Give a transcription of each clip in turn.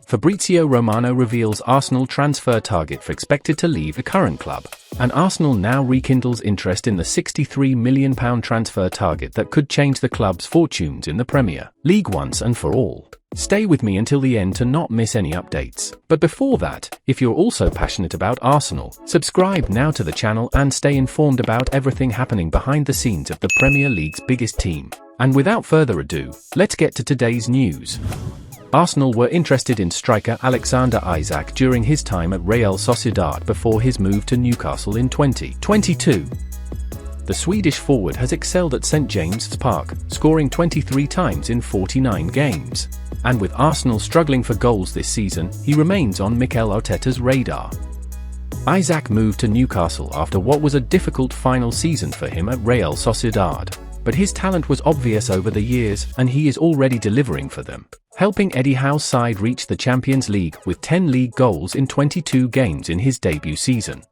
Fabrizio Romano reveals Arsenal transfer target for expected to leave the current club, and Arsenal now rekindles interest in the £63 million transfer target that could change the club's fortunes in the Premier League once and for all. Stay with me until the end to not miss any updates. But before that, if you're also passionate about Arsenal, subscribe now to the channel and stay informed about everything happening behind the scenes of the Premier League's biggest team. And without further ado, let's get to today's news. Arsenal were interested in striker Alexander Isak during his time at Real Sociedad before his move to Newcastle in 2022. The Swedish forward has excelled at St James's Park, scoring 23 times in 49 games. And with Arsenal struggling for goals this season, he remains on Mikel Arteta's radar. Isak moved to Newcastle after what was a difficult final season for him at Real Sociedad. But his talent was obvious over the years, and he is already delivering for them, helping Eddie Howe's side reach the Champions League with 10 league goals in 22 games in his debut season.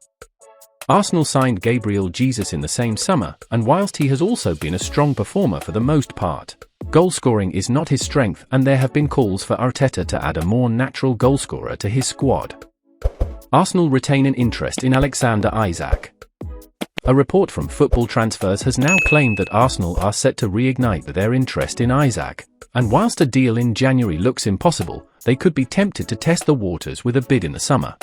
Arsenal signed Gabriel Jesus in the same summer, and whilst he has also been a strong performer for the most part, goal-scoring is not his strength, and there have been calls for Arteta to add a more natural goalscorer to his squad. Arsenal retain an interest in Alexander Isak. A report from Football Transfers has now claimed that Arsenal are set to reignite their interest in Isak, and whilst a deal in January looks impossible, they could be tempted to test the waters with a bid in the summer.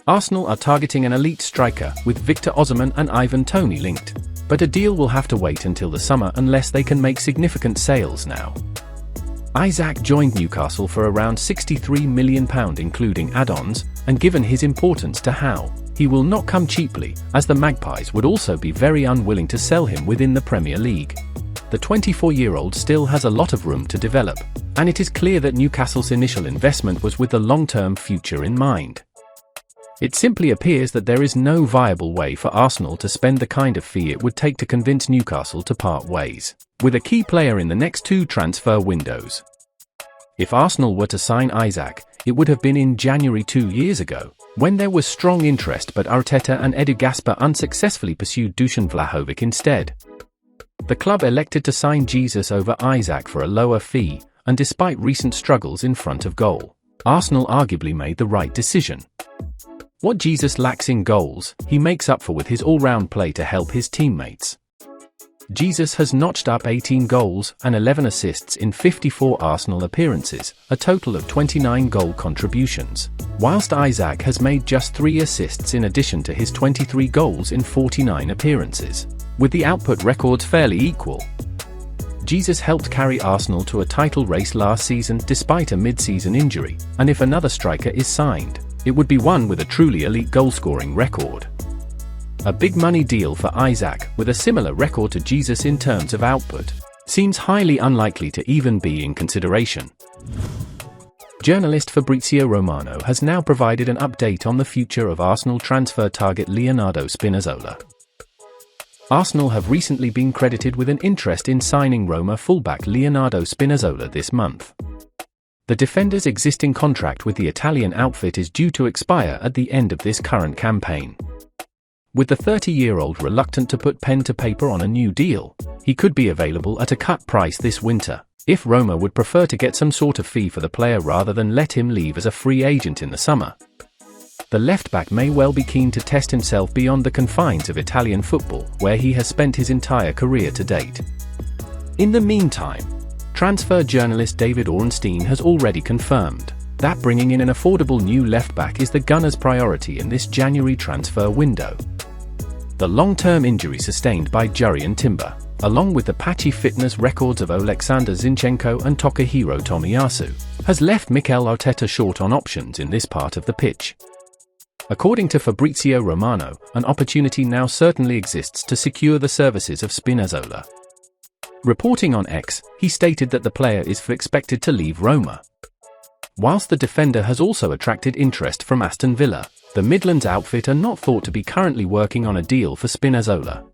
Arsenal are targeting an elite striker, with Victor Osimhen and Ivan Toney linked, but a deal will have to wait until the summer unless they can make significant sales now. Isak joined Newcastle for around £63 million including add-ons, and given his importance to Howe, he will not come cheaply, as the Magpies would also be very unwilling to sell him within the Premier League. The 24-year-old still has a lot of room to develop, and it is clear that Newcastle's initial investment was with the long-term future in mind. It simply appears that there is no viable way for Arsenal to spend the kind of fee it would take to convince Newcastle to part ways with a key player in the next two transfer windows. If Arsenal were to sign Isak, it would have been in January 2 years ago, when there was strong interest, but Arteta and Edu Gaspar unsuccessfully pursued Dusan Vlahovic instead. The club elected to sign Jesus over Isak for a lower fee, and despite recent struggles in front of goal, Arsenal arguably made the right decision. What Jesus lacks in goals, he makes up for with his all-round play to help his teammates. Jesus has notched up 18 goals and 11 assists in 54 Arsenal appearances, a total of 29 goal contributions, whilst Isak has made just 3 assists in addition to his 23 goals in 49 appearances, with the output records fairly equal. Jesus helped carry Arsenal to a title race last season despite a mid-season injury, and if another striker is signed, it would be one with a truly elite goal-scoring record. A big money deal for Isak, with a similar record to Jesus in terms of output, seems highly unlikely to even be in consideration. Journalist Fabrizio Romano has now provided an update on the future of Arsenal transfer target Leonardo Spinazzola. Arsenal have recently been credited with an interest in signing Roma fullback Leonardo Spinazzola this month. The defender's existing contract with the Italian outfit is due to expire at the end of this current campaign. With the 30-year-old reluctant to put pen to paper on a new deal, he could be available at a cut price this winter, if Roma would prefer to get some sort of fee for the player rather than let him leave as a free agent in the summer. The left-back may well be keen to test himself beyond the confines of Italian football, where he has spent his entire career to date. In the meantime, transfer journalist David Ornstein has already confirmed that bringing in an affordable new left-back is the Gunners' priority in this January transfer window. The long-term injury sustained by Jurrien Timber, along with the patchy fitness records of Oleksandr Zinchenko and Takahiro Tomiyasu, has left Mikel Arteta short on options in this part of the pitch. According to Fabrizio Romano, an opportunity now certainly exists to secure the services of Spinazzola. Reporting on X, he stated that the player is expected to leave Roma. Whilst the defender has also attracted interest from Aston Villa, the Midlands outfit are not thought to be currently working on a deal for Spinazzola.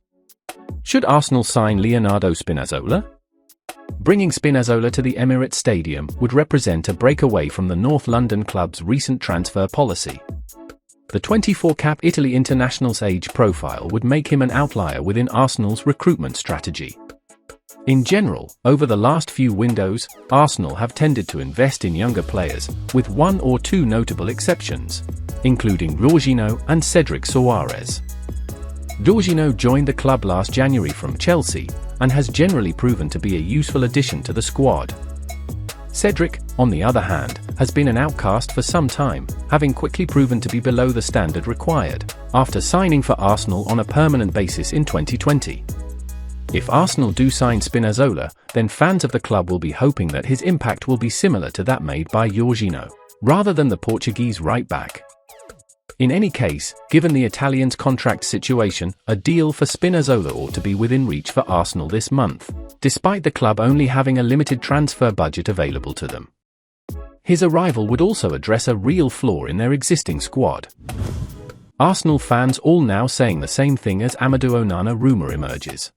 Should Arsenal sign Leonardo Spinazzola? Bringing Spinazzola to the Emirates Stadium would represent a break away from the North London club's recent transfer policy. The 24-cap Italy international's age profile would make him an outlier within Arsenal's recruitment strategy. In general, over the last few windows, Arsenal have tended to invest in younger players, with one or two notable exceptions, including Jorginho and Cedric Soares. Jorginho joined the club last January from Chelsea, and has generally proven to be a useful addition to the squad. Cedric, on the other hand, has been an outcast for some time, having quickly proven to be below the standard required, after signing for Arsenal on a permanent basis in 2020. If Arsenal do sign Spinazzola, then fans of the club will be hoping that his impact will be similar to that made by Jorginho, rather than the Portuguese right-back. In any case, given the Italian's contract situation, a deal for Spinazzola ought to be within reach for Arsenal this month, despite the club only having a limited transfer budget available to them. His arrival would also address a real flaw in their existing squad. Arsenal fans all now saying the same thing as Amadu Onana rumour emerges.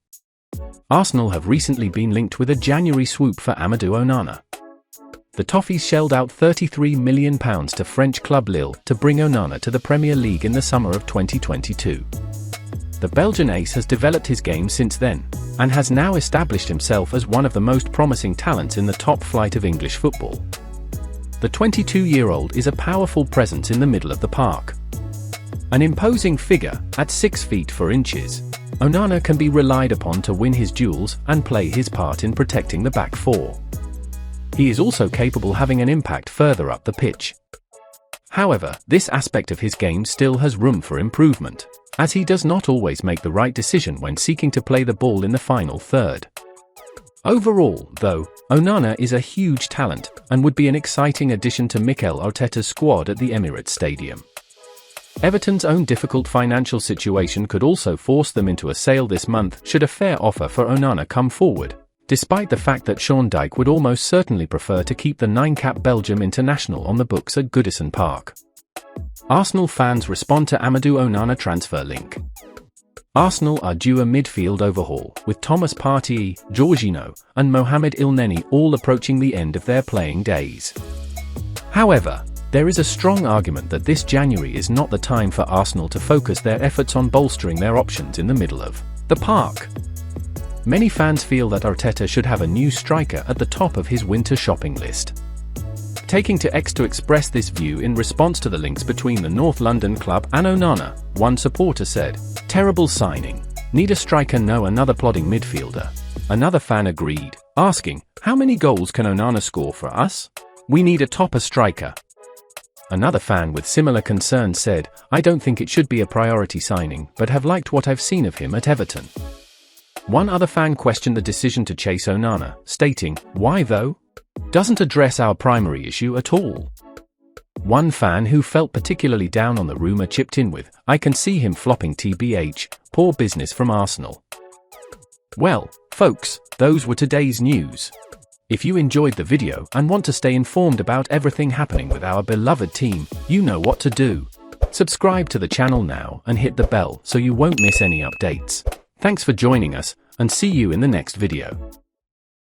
Arsenal have recently been linked with a January swoop for Amadu Onana. The Toffees shelled out £33 million to French club Lille to bring Onana to the Premier League in the summer of 2022. The Belgian ace has developed his game since then, and has now established himself as one of the most promising talents in the top flight of English football. The 22-year-old is a powerful presence in the middle of the park. An imposing figure, at 6 feet 4 inches, Onana can be relied upon to win his duels and play his part in protecting the back four. He is also capable of having an impact further up the pitch. However, this aspect of his game still has room for improvement, as he does not always make the right decision when seeking to play the ball in the final third. Overall, though, Onana is a huge talent, and would be an exciting addition to Mikel Arteta's squad at the Emirates Stadium. Everton's own difficult financial situation could also force them into a sale this month should a fair offer for Onana come forward, despite the fact that Sean Dyche would almost certainly prefer to keep the 9-cap Belgium international on the books at Goodison Park. Arsenal fans respond to Amadu Onana transfer link. Arsenal are due a midfield overhaul, with Thomas Partey, Jorginho, and Mohamed Elneny all approaching the end of their playing days. However, there is a strong argument that this January is not the time for Arsenal to focus their efforts on bolstering their options in the middle of the park. Many fans feel that Arteta should have a new striker at the top of his winter shopping list. Taking to X to express this view in response to the links between the North London club and Onana, one supporter said, "Terrible signing. Need a striker, no another plodding midfielder." Another fan agreed, asking, "How many goals can Onana score for us? We need a topper striker." Another fan with similar concerns said, "I don't think it should be a priority signing, but have liked what I've seen of him at Everton." One other fan questioned the decision to chase Onana, stating, "Why though? Doesn't address our primary issue at all." One fan who felt particularly down on the rumour chipped in with, "I can see him flopping TBH, poor business from Arsenal." Well, folks, those were today's news. If you enjoyed the video and want to stay informed about everything happening with our beloved team, you know what to do. Subscribe to the channel now and hit the bell so you won't miss any updates. Thanks for joining us, and see you in the next video.